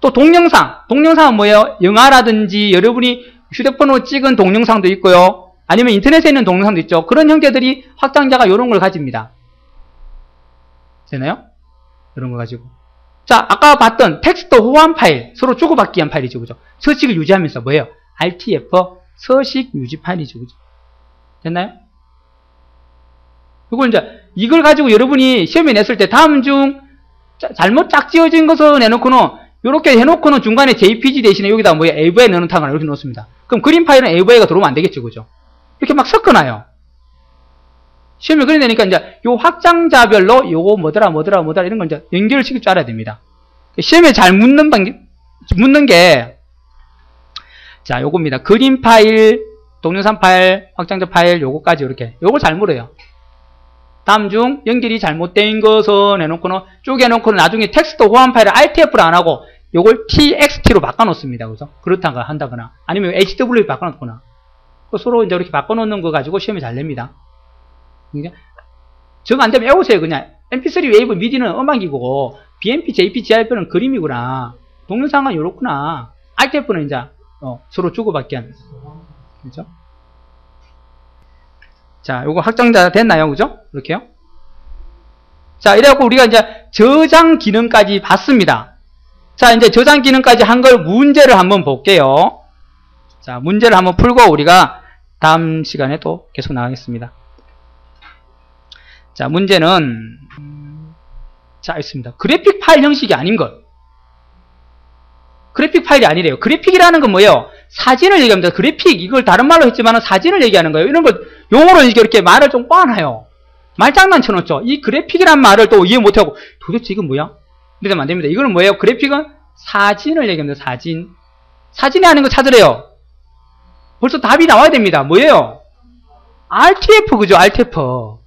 또 동영상은 뭐예요? 영화라든지 여러분이 휴대폰으로 찍은 동영상도 있고요. 아니면 인터넷에 있는 동영상도 있죠. 그런 형태들이 확장자가 이런 걸 가집니다. 되나요? 이런 거 가지고. 자, 아까 봤던 텍스트 호환 파일, 서로 주고받기 한 파일이죠. 그죠? 서식을 유지하면서 뭐예요? RTF, 서식 유지 파일이죠. 그죠? 됐나요? 그리고 이걸 가지고 여러분이 시험에 냈을 때 다음 중 잘못 짝지어진 것을 내놓고는 이렇게 해놓고는 중간에 JPG 대신에 여기다 뭐예요? AVI 넣는다거나 이렇게 넣습니다. 그럼 그림 파일은 AVI가 들어오면 안 되겠죠. 그죠? 이렇게 막 섞어놔요. 시험에 그래 내니까 이제 요 확장자별로 요거 뭐더라 이런 걸 이제 연결을 시킬 줄 알아야 됩니다. 시험에 잘 묻는 게 자, 요겁니다. 그림 파일, 동영상 파일, 확장자 파일 요거까지 이렇게 요걸 잘 물어요. 다음 중 연결이 잘못된 것은 해놓고는 쪼개놓고는 나중에 텍스트 호환 파일을 RTF를 안 하고 요걸 TXT로 바꿔놓습니다. 그래서 그렇다가 한다거나 아니면 HW로 바꿔놓거나 서로 이제 이렇게 바꿔놓는 거 가지고 시험에 잘 냅니다. 정 안 되면 외우세요. 그냥 MP3 웨이브 미디는 음악이고 BMP, JP, GIF는 그림이구나. 동영상은 요렇구나. RTF는 이제 서로 주고받게 하는. 그죠? 자, 요거 확장자 됐나요? 그죠? 이렇게요. 자, 이래갖고 우리가 이제 저장 기능까지 봤습니다. 자, 이제 저장 기능까지 한 걸 문제를 한번 볼게요. 자, 문제를 한번 풀고 우리가 다음 시간에 또 계속 나가겠습니다. 자, 문제는 자, 있습니다. 그래픽 파일 형식이 아닌 것. 그래픽 파일이 아니래요. 그래픽이라는 건 뭐예요? 사진을 얘기합니다. 그래픽, 이걸 다른 말로 했지만 사진을 얘기하는 거예요. 이런 걸, 용어로 이렇게 말을 좀 꽈놔요. 말장난 쳐놓죠. 이 그래픽이란 말을 또 이해 못하고, 도대체 이건 뭐야? 이러면 안 됩니다. 이거는 뭐예요? 그래픽은 사진을 얘기합니다. 사진. 사진이 아닌 거 찾으래요. 벌써 답이 나와야 됩니다. 뭐예요? RTF, 그죠? RTF.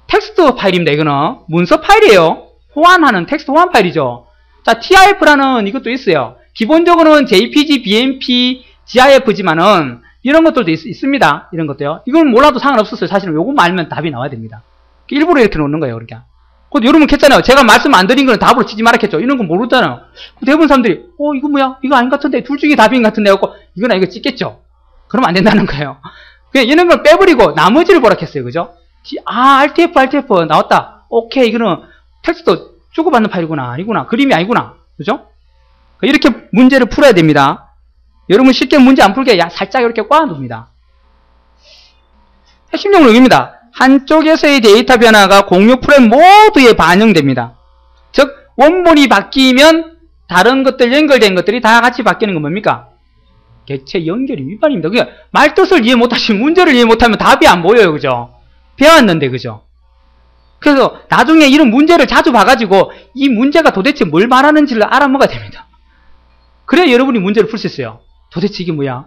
텍스트 파일입니다. 이거는. 문서 파일이에요. 호환하는 텍스트 호환 파일이죠. 자, TIF라는 이것도 있어요. 기본적으로는 JPG, BMP, GIF지만은 이런 것들도 있습니다. 이런 것도요. 이건 몰라도 상관없었어요. 사실은 요것만 알면 답이 나와야 됩니다. 일부러 이렇게 놓는 거예요. 그러니까. 근데 여러분 했잖아요. 제가 말씀 안 드린 거는 답으로 치지 말았겠죠. 이런 건 모르잖아요. 대부분 사람들이 이거 뭐야? 이거 아닌 것 같은데 둘 중에 답인 것 같은데 하고 이거나 이거 찍겠죠. 그러면 안 된다는 거예요. 그냥 이런 걸 빼버리고 나머지를 보라 했어요. 그죠? RTF 나왔다. 오케이. 이거는 텍스트 주고받는 파일이구나. 아니구나. 그림이 아니구나. 그죠? 이렇게 문제를 풀어야 됩니다. 여러분 쉽게 문제 안 풀게 살짝 이렇게 꽈둡니다. 핵심 용어는 여기입니다. 한쪽에서의 데이터 변화가 공유 프레임 모두에 반영됩니다. 즉 원본이 바뀌면 다른 것들 연결된 것들이 다 같이 바뀌는 건 뭡니까? 개체 연결이 위반입니다. 그러니까 말뜻을 이해 못하시면 문제를 이해 못하면 답이 안 보여요. 그죠? 배웠는데 그죠? 그래서 나중에 이런 문제를 자주 봐가지고 이 문제가 도대체 뭘 말하는지를 알아먹어야 됩니다. 그래야 여러분이 문제를 풀 수 있어요. 도대체 이게 뭐야?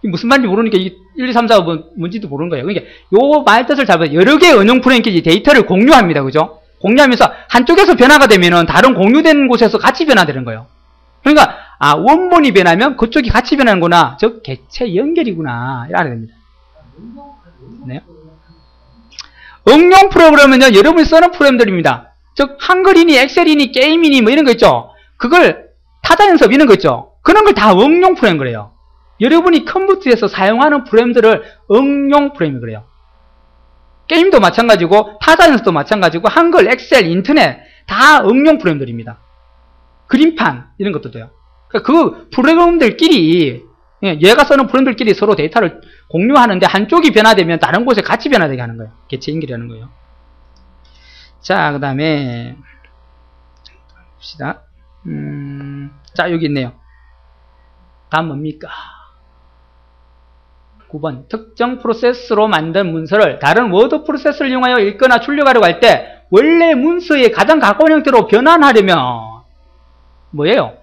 이게 무슨 말인지 모르니까 이게 1, 2, 3, 4, 뭔지도 모르는 거예요. 그러니까 요 말뜻을 잘 봐요. 여러 개의 응용 프레임끼리 데이터를 공유합니다. 그죠? 공유하면서 한쪽에서 변화가 되면은 다른 공유된 곳에서 같이 변화되는 거예요. 그러니까 원본이 변하면 그쪽이 같이 변하는구나. 즉 개체 연결이구나. 알아야 됩니다. 네. 응용 프로그램은요, 여러분이 쓰는 프로그램들입니다. 즉, 한글이니, 엑셀이니, 게임이니, 뭐 이런 거 있죠? 그걸 타자 연습 이런 거 있죠? 그런 걸 다 응용 프로그램 그래요. 여러분이 컴퓨터에서 사용하는 프로그램들을 응용 프로그램 그래요. 게임도 마찬가지고, 타자 연습도 마찬가지고, 한글, 엑셀, 인터넷, 다 응용 프로그램들입니다. 그림판 이런 것도 돼요. 그러니까 그 프로그램들끼리 얘가 쓰는 프로그램들끼리 서로 데이터를 공유하는데 한쪽이 변화되면 다른 곳에 같이 변화되게 하는 거예요. 개체 연결하는 거예요. 자, 그 다음에 봅시다. 자, 여기 있네요. 다음 뭡니까? 9번. 특정 프로세스로 만든 문서를 다른 워드 프로세스를 이용하여 읽거나 출력하려고 할 때 원래 문서의 가장 가까운 형태로 변환하려면 뭐예요?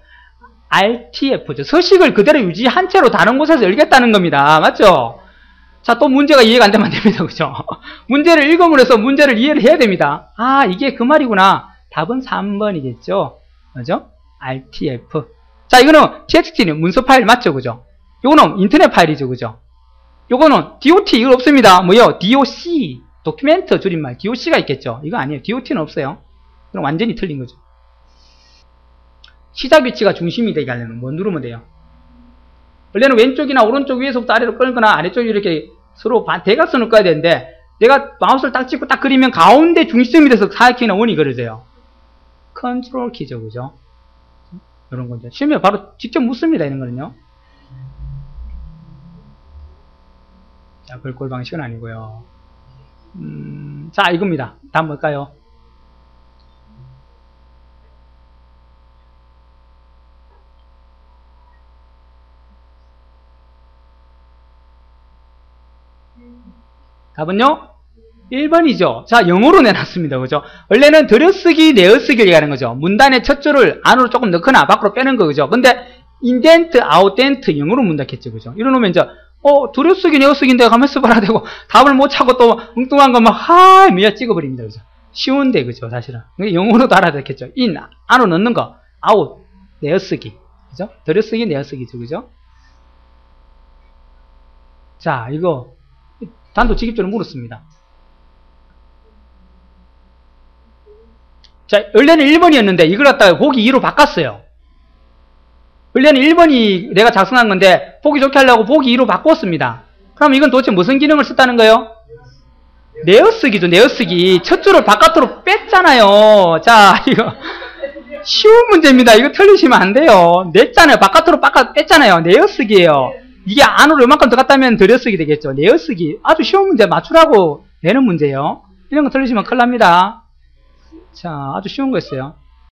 RTF죠. 서식을 그대로 유지한 채로 다른 곳에서 읽겠다는 겁니다. 맞죠? 자, 또 문제가 이해가 안 되면 안 됩니다. 그죠? 문제를 읽음으로 해서 문제를 이해를 해야 됩니다. 아, 이게 그 말이구나. 답은 3번이겠죠? 그죠? RTF. 자, 이거는 TXT는 문서 파일 맞죠? 그죠? 요거는 인터넷 파일이죠. 그죠? 요거는 DOT 이거 없습니다. 뭐요? DOC. 도큐멘트 줄임말. DOC가 있겠죠? 이거 아니에요. DOT는 없어요. 그럼 완전히 틀린 거죠. 시작 위치가 중심이 되게 하려면 뭐 누르면 돼요? 원래는 왼쪽이나 오른쪽 위에서부터 아래로 끌거나 아래쪽에 이렇게 서로 대각선을 꺼야 되는데 내가 마우스를 딱 찍고 딱 그리면 가운데 중심이 돼서 사각형이나 원이 그려져요. 컨트롤 키죠. 그죠? 이런 건데 시험에 바로 직접 묻습니다. 이런 거는요. 자, 글꼴 방식은 아니고요. 자, 이겁니다. 다음 뭘까요? 답은요? 1번이죠. 자, 영어로 내놨습니다. 그죠? 원래는 들여쓰기, 내어쓰기를 얘기하는 거죠. 문단의 첫 줄을 안으로 조금 넣거나 밖으로 빼는 거, 그죠? 근데, 인덴트, 아웃덴트, 영어로 문답했죠. 그죠? 이러놓으면 이제, 들여쓰기, 내어쓰기인데 가만있어 봐라 되고, 답을 못 찾고 또 엉뚱한 거 막, 미야 찍어버립니다. 그죠? 쉬운데, 그죠? 사실은. 영어로도 알아듣겠죠. 인, 안으로 넣는 거, 아웃, 내어쓰기. 그죠? 들여쓰기, 내어쓰기죠. 그죠? 자, 이거, 단도직입적으로 물었습니다. 자, 원래는 1번이었는데 이걸 갖다가 보기 2로 바꿨어요. 원래는 1번이 내가 작성한 건데 보기 좋게 하려고 보기 2로 바꿨습니다. 그럼 이건 도대체 무슨 기능을 썼다는 거예요? 내어쓰기죠. 내어쓰기. 첫 줄을 바깥으로 뺐잖아요. 자, 이거 쉬운 문제입니다. 이거 틀리시면 안 돼요. 냈잖아요. 바깥으로 뺐잖아요. 내어쓰기예요. 이게 안으로 이만큼 들어갔다면 들여쓰기 되겠죠. 내어쓰기. 아주 쉬운 문제 맞추라고 되는 문제예요. 이런 거 틀리시면 큰일 납니다. 자, 아주 쉬운 거였어요.